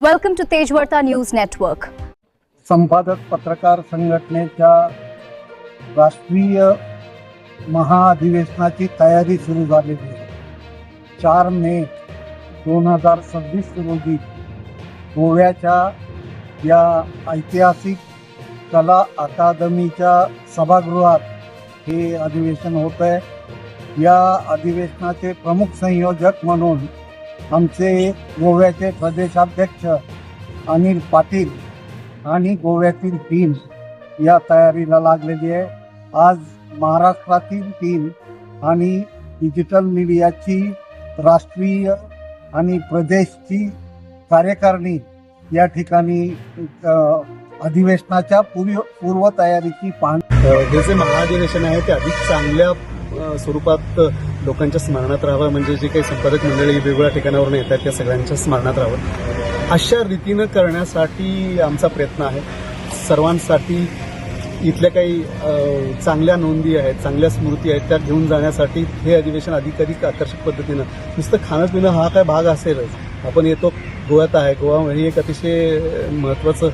Welcome to Tejvarta News Network. संपादक पत्रकार संघटनेच्या राष्ट्रीय महाअधिवेशनाची तयारी सुरू झालेली आहे. 4 मे 2026 रोजी गोव्याच्या या ऐतिहासिक कला अकादमीच्या सभागृहात हे अधिवेशन होत आहे. या अधिवेशनाचे प्रमुख संयोजक म्हणून आमचे गोव्याचे प्रदेशाध्यक्ष अनिल पाटील आणि गोव्यातील टीम या तयारीला लागलेली आहे. आज महाराष्ट्रातील टीम आणि डिजिटल मीडियाची राष्ट्रीय आणि प्रदेशची कार्यकारिणी या ठिकाणी अधिवेशनाच्या पूर्वतयारीची पाहणी. हे जे महाअधिवेशन आहे ते अधिक चांगल्या स्वरूपात लोकांच्या स्मरणात राहावं, म्हणजे जे काही संपादक मंडळी वेगवेगळ्या ठिकाणावरून येतात त्या सगळ्यांच्या स्मरणात राहावं अशा रीतीनं करण्यासाठी आमचा प्रयत्न आहे. सर्वांसाठी इथल्या काही चांगल्या नोंदी आहेत, चांगल्या स्मृती आहेत त्या घेऊन जाण्यासाठी हे अधिवेशन अधिक आकर्षक पद्धतीनं, नुसतं खाणं पिणं हा काय भाग असेलच. आपण येतो, गोव्यात आहे, गोवा हे एक अतिशय महत्त्वाचं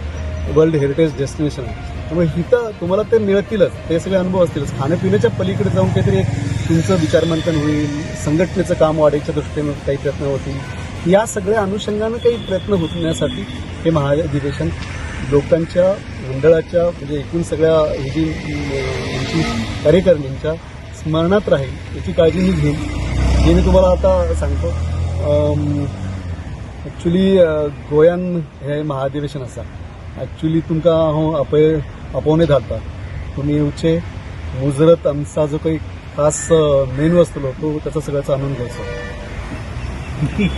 वर्ल्ड हेरिटेज डेस्टिनेशन आहे. त्यामुळे इथं तुम्हाला ते मिळतीलच, ते सगळे अनुभव असतीलच. खाण्यापिण्याच्या पलीकडे जाऊन काहीतरी एक तुमचं विचारमंथन होईल, संघटनेचं काम वाढायच्या दृष्टीनं काही प्रयत्न होतील. या सगळ्या अनुषंगानं काही प्रयत्न होण्यासाठी हे महाअधिवेशन लोकांच्या मंडळाच्या म्हणजे एकूण सगळ्या कार्यकारिणींच्या स्मरणात राहील याची काळजी मी घेईन. हे मी तुम्हाला आता सांगतो. ॲक्च्युली गोंयान हे महाअधिवेशन आसा. ॲक्च्युली तुमकां हांव आपोवणे धाडटा. तुमी येवचे, मुजरत आमचा जो काही खास मेनू आसतलो तो त्याचा सगळ्याचा आनंद घ्यायचो.